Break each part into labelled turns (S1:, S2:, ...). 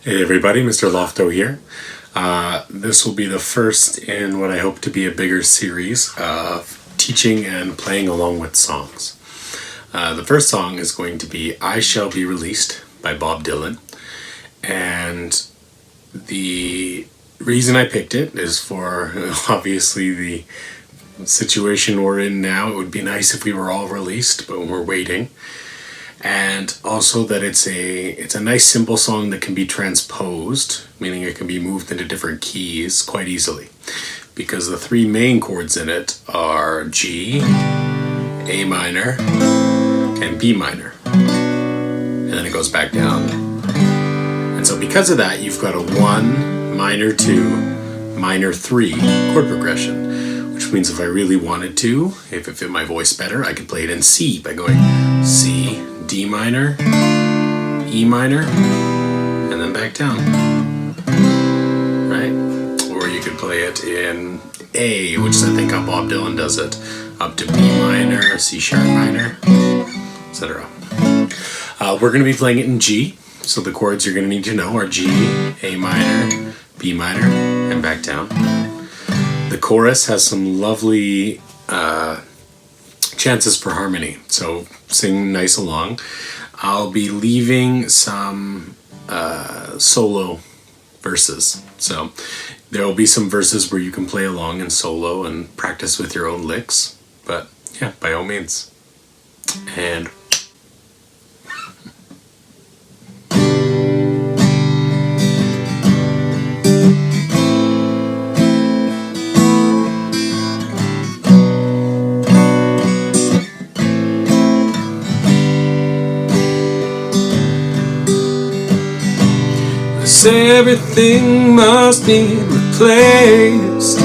S1: Hey everybody, Mr. Lofto here. This will be the first in what I hope to be a bigger series of teaching and playing along with songs. The first song is going to be I Shall Be Released by Bob Dylan. And the reason I picked it is for obviously the situation we're in now. It would be nice if we were all released, but we're waiting. And also that it's a nice simple song that can be transposed, meaning it can be moved into different keys quite easily, because the three main chords in it are G, A minor, and B minor, and then it goes back down. And so because of that, you've got a 1, minor 2, minor 3 chord progression, which means if I really wanted to, if it fit my voice better, I could play it in C by going C, D minor, E minor, and then back down, right? Or you could play it in A, which I think how Bob Dylan does it, up to B minor, C sharp minor, etc. We're going to be playing it in G, so the chords you're going to need to know are G, A minor, B minor, and back down. The chorus has some lovely chances for harmony, so sing nice along. I'll be leaving some solo verses, so there will be some verses where you can play along in solo and practice with your own licks, but yeah, by all means. And say everything must be replaced,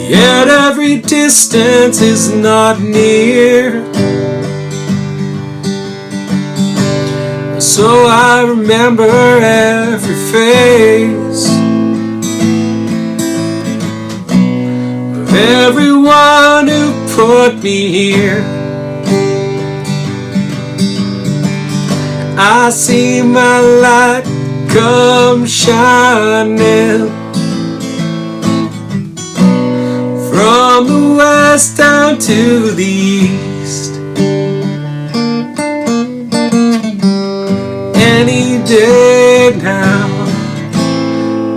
S1: yet every distance is not near. So I remember every face of everyone who put me here. I see my light come shining from the west down to the east. Any day now,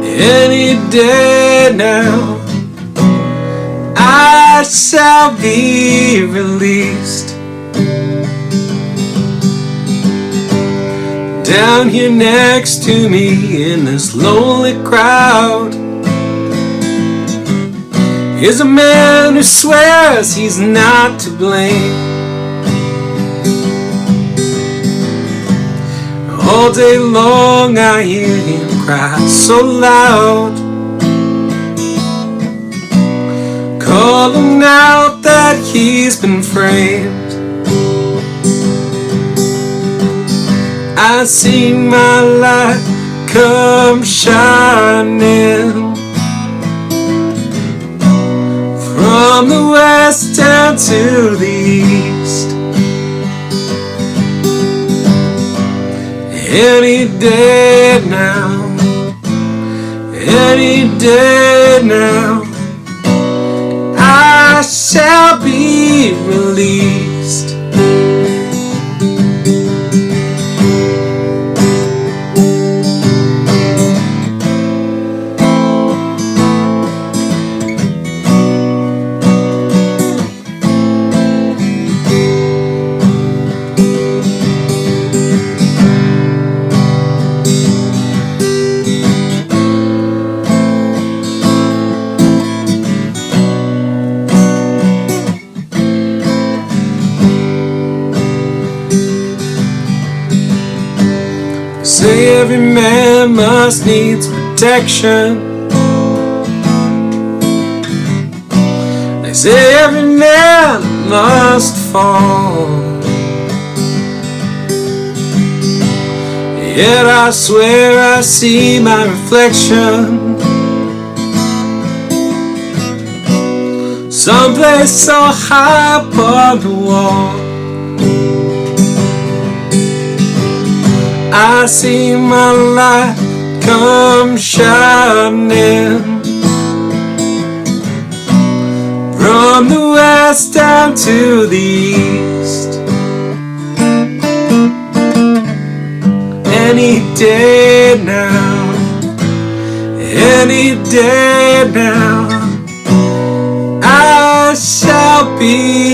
S1: any day now, I shall be released. Down here next to me in this lonely crowd is a man who swears he's not to blame. All day long I hear him cry so loud, calling out that he's been framed. I see my light come shining from the west down to the east. Any day now, any day now, I shall be released. Say every man must needs protection. They say every man must fall, yet I swear I see my reflection someplace so high upon the wall. I see my light come shining from the west down to the east. Any day now, any day now, I shall be